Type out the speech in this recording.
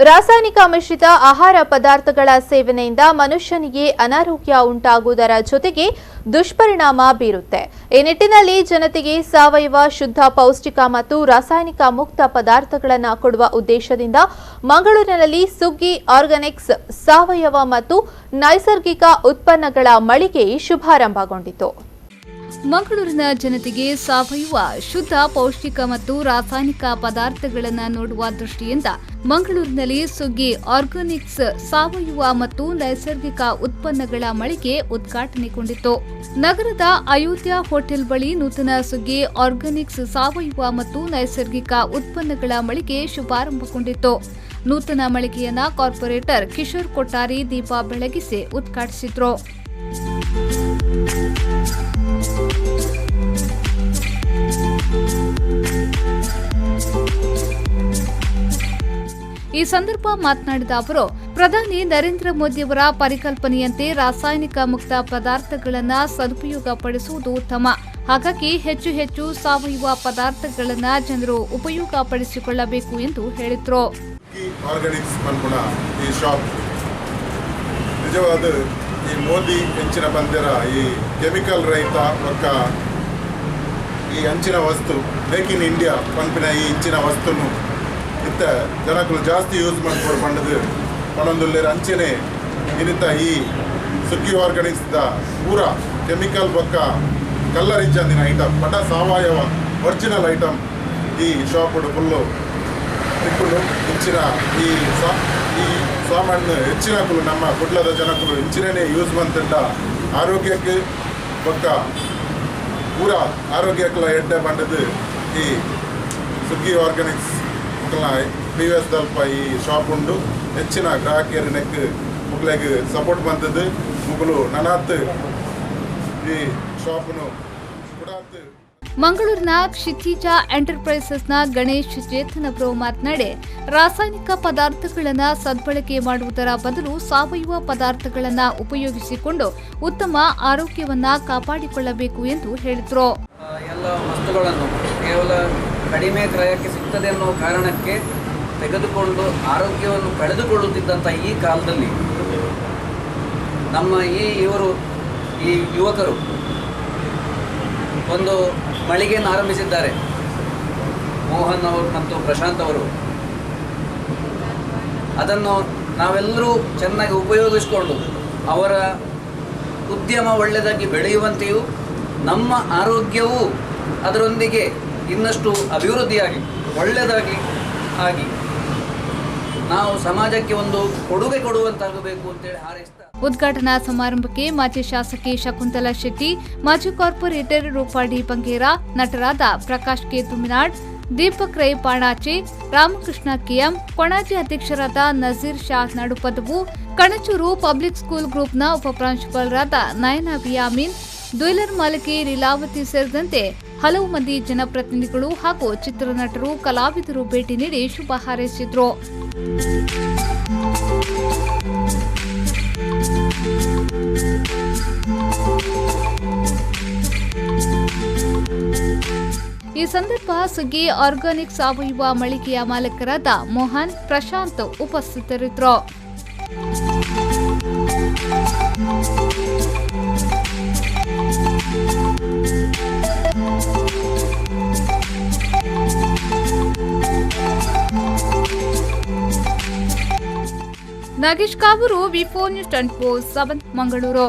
ರಾಸಾಯನಿಕ ಮಿಶ್ರಿತ ಆಹಾರ ಪದಾರ್ಥಗಳ ಸೇವನೆಯಿಂದ ಮನುಷ್ಯನಿಗೆ ಅನಾರೋಗ್ಯ ಉಂಟಾಗುವುದರ ಜೊತೆಗೆ ದುಷ್ಪರಿಣಾಮ ಬೀರುತ್ತೆ. ಈ ನಿಟ್ಟಿನಲ್ಲಿ ಜನತೆಗೆ ಸಾವಯವ, ಶುದ್ಧ, ಪೌಷ್ಟಿಕ ಮತ್ತು ರಾಸಾಯನಿಕ ಮುಕ್ತ ಪದಾರ್ಥಗಳನ್ನು ಕೊಡುವ ಉದ್ದೇಶದಿಂದ ಮಂಗಳೂರಿನಲ್ಲಿ ಸುಗ್ಗಿ ಆರ್ಗಾನಿಕ್ಸ್ ಸಾವಯವ ಮತ್ತು ನೈಸರ್ಗಿಕ ಉತ್ಪನ್ನಗಳ ಮಳಿಗೆ ಶುಭಾರಂಭಗೊಂಡಿತು. ಮಂಗಳೂರಿನ ಜನತೆಗೆ ಸಾವಯವ, ಶುದ್ಧ, ಪೌಷ್ಟಿಕ ಮತ್ತು ರಾಸಾಯನಿಕ ಪದಾರ್ಥಗಳನ್ನು ನೋಡುವ ದೃಷ್ಟಿಯಿಂದ ಮಂಗಳೂರಿನಲ್ಲಿ ಸುಗ್ಗಿ ಆರ್ಗಾನಿಕ್ಸ್ ಸಾವಯವ ಮತ್ತು ನೈಸರ್ಗಿಕ ಉತ್ಪನ್ನಗಳ ಮಳಿಗೆ ಉದ್ಘಾಟನೆಗೊಂಡಿತು. ನಗರದ ಅಯೋಧ್ಯ ಹೋಟೆಲ್ ಬಳಿ ನೂತನ ಸುಗ್ಗಿ ಆರ್ಗಾನಿಕ್ಸ್ ಸಾವಯವ ಮತ್ತು ನೈಸರ್ಗಿಕ ಉತ್ಪನ್ನಗಳ ಮಳಿಗೆ ಶುಭಾರಂಭಗೊಂಡಿತು. ನೂತನ ಮಳಿಗೆಯನ್ನ ಕಾರ್ಪೊರೇಟರ್ ಕಿಶೋರ್ ಕೊಟ್ಟಾರಿ ದೀಪ ಬೆಳಗಿಸಿ ಉದ್ಘಾಟಿಸಿದ್ರು. ಈ ಸಂದರ್ಭ ಮಾತನಾಡಿದ ಅವರು, ಪ್ರಧಾನಿ ನರೇಂದ್ರ ಮೋದಿಯವರ ಪರಿಕಲ್ಪನೆಯಂತೆ ರಾಸಾಯನಿಕ ಮುಕ್ತ ಪದಾರ್ಥಗಳನ್ನು ಸದುಪಯೋಗ ಪಡಿಸುವುದು ಉತ್ತಮ. ಹಾಗಾಗಿ ಹೆಚ್ಚು ಹೆಚ್ಚು ಸಾವಯವ ಪದಾರ್ಥಗಳನ್ನು ಜನರು ಉಪಯೋಗ ಪಡಿಸಿಕೊಳ್ಳಬೇಕು ಎಂದು ಹೇಳಿದರು. ಈ ಮೋದಿ ಹೆಂಚಿನ ಬಂದಿರ ಈ ಕೆಮಿಕಲ್ ರಹಿತ ಒಕ್ಕ ಈ ಹಂಚಿನ ವಸ್ತು ಮೇಕ್ ಇನ್ ಇಂಡಿಯಾ ಪಂಪಿನ ಈ ಇಂಚಿನ ವಸ್ತುನು ಇತ್ತ ಜನಗಳು ಜಾಸ್ತಿ ಯೂಸ್ ಮಾಡ್ಕೊಂಡು ಬಂದದು ಒಂದೊಂದು ಹಂಚಿನೇ ಇನ್ನಿತ್ತ ಈ ಸುಗ್ಗಿ ಆರ್ಗಾನಿಕ್ಸ್ದ ಪೂರ ಕೆಮಿಕಲ್ ಬೊಕ್ಕ ಕಲ್ಲರ್ ಇಜ್ಜಂದಿನ ಐಟಮ್ ಪಟ ಸಾವಯವ ಒರಿಜಿನಲ್ ಐಟಮ್ ಈ ಶಾಪ್ ಫುಲ್ಲು ಇಪ್ಪುಡು ಹೆಚ್ಚಿನ ಈ ಸಾಮಾನ್ಯ ಹೆಚ್ಚಿನಕಲು ನಮ್ಮ ಕುಡ್ಲದ ಜನಕಲು ಹೆಚ್ಚಿನೇ ಯೂಸ್ ಮಂತಂಡ ಆರೋಗ್ಯಕ್ಕೆ ಬೊಕ್ಕ ಪೂರ ಆರೋಗ್ಯಕ್ಕೆಲ್ಲ ಎಡ್ಡೆ ಬಂದದ್ದು ಈ ಸುಗ್ಗಿ ಆರ್ಗಾನಿಕ್ಸ್ ಪ್ರೀವಿಯಸ್ ದಲ್ಪ ಈ ಶಾಪ್ ಉಂಡು ಹೆಚ್ಚಿನ ಗ್ರಾಹಕರಿಗೆ ಮುಗ್ಲಿಗೆ ಸಪೋರ್ಟ್ ಬಂದದ್ದು ಮುಗಲು ನನಾತ್ ಈ ಶಾಪ್ನು ಕುಡಾತ್. ಮಂಗಳೂರಿನ ಕ್ಷಿತಿಜ ಎಂಟರ್ಪ್ರೈಸಸ್ನ ಗಣೇಶ್ ಚೇತನ್ ಅವರು ಮಾತನಾಡಿ, ರಾಸಾಯನಿಕ ಪದಾರ್ಥಗಳನ್ನು ಸದ್ಬಳಕೆ ಮಾಡುವುದರ ಬದಲು ಸಾವಯವ ಪದಾರ್ಥಗಳನ್ನು ಉಪಯೋಗಿಸಿಕೊಂಡು ಉತ್ತಮ ಆರೋಗ್ಯವನ್ನು ಕಾಪಾಡಿಕೊಳ್ಳಬೇಕು ಎಂದು ಹೇಳಿದರು. ಎಲ್ಲ ವಸ್ತುಗಳನ್ನು ಕೇವಲ ಕಡಿಮೆ ಕ್ರಯಕ್ಕೆ ಸಿಗ್ತದೆ ಅನ್ನೋ ಕಾರಣಕ್ಕೆ ತೆಗೆದುಕೊಂಡು ಆರೋಗ್ಯವನ್ನು ಕಳೆದುಕೊಳ್ಳುತ್ತಿದ್ದಂಥ ಈ ಕಾಲದಲ್ಲಿ ನಮ್ಮ ಈ ಯುವಕರು ಒಂದು ಮಳಿಗೆಯನ್ನು ಆರಂಭಿಸಿದ್ದಾರೆ. ಮೋಹನ್ ಅವರು ಮತ್ತು ಪ್ರಶಾಂತ್ ಅವರು ಅದನ್ನು ನಾವೆಲ್ಲರೂ ಚೆನ್ನಾಗಿ ಉಪಯೋಗಿಸಿಕೊಂಡು ಅವರ ಉದ್ಯಮ ಒಳ್ಳೆಯದಾಗಿ ಬೆಳೆಯುವಂತೆಯೂ ನಮ್ಮ ಆರೋಗ್ಯವೂ ಅದರೊಂದಿಗೆ ಇನ್ನಷ್ಟು ಅಭಿವೃದ್ಧಿಯಾಗಿ ಒಳ್ಳೆಯದಾಗಿ ಆಗಿ ನಾವು ಸಮಾಜಕ್ಕೆ ಒಂದು ಕೊಡುಗೆ ಕೊಡುವಂತಾಗಬೇಕು ಅಂತೇಳಿ ಹಾರೈಸ್ತಾ. ಉದ್ಘಾಟನಾ ಸಮಾರಂಭಕ್ಕೆ ಮಾಜಿ ಶಾಸಕಿ ಶಕುಂತಲಾ ಶೆಟ್ಟಿ, ಮಾಜಿ ಕಾರ್ಪೊರೇಟರ್ ರೂಪಾಡಿ ಬಂಗೇರ, ನಟರಾದ ಪ್ರಕಾಶ್ ಕೆ ತುಮಿನಾಡ್, ದೀಪಕ್ ರೈ ಪಾಣಾಚೆ, ರಾಮಕೃಷ್ಣ ಕೆಎಂ, ಕೊಣಾಜಿ ಅಧ್ಯಕ್ಷರಾದ ನಜೀರ್ ಶಾ ನಡುಪದವು, ಕಣಚೂರು ಪಬ್ಲಿಕ್ ಸ್ಕೂಲ್ ಗ್ರೂಪ್ನ ಉಪಪ್ರಾಂಶುಪಾಲರಾದ ನಯನಾ ಬಿಯಾಮೀನ್, ದ್ವಿಲರ್ ಮಾಲಕಿ ಲೀಲಾವತಿ ಸೇರಿದಂತೆ ಹಲವು ಮಂದಿ ಜನಪ್ರತಿನಿಧಿಗಳು ಹಾಗೂ ಚಿತ್ರನಟರು, ಕಲಾವಿದರು ಭೇಟಿ ನೀಡಿ ಶುಭ ಹಾರೈಸಿದ್ರು. ಈ ಸಂದರ್ಭ ಸುಗ್ಗಿ ಆರ್ಗಾನಿಕ್ ಸಾವಯವ ಮಳಿಗೆಯ ಮಾಲಕರಾದ ಮೋಹನ್, ಪ್ರಶಾಂತ್ ಉಪಸ್ಥಿತರಿದ್ದರು. ನಾಗೇಶ್ ಕಾವೂರು, ವಿ4 ನ್ಯೂಸ್ 24/7 ಮಂಗಳೂರು.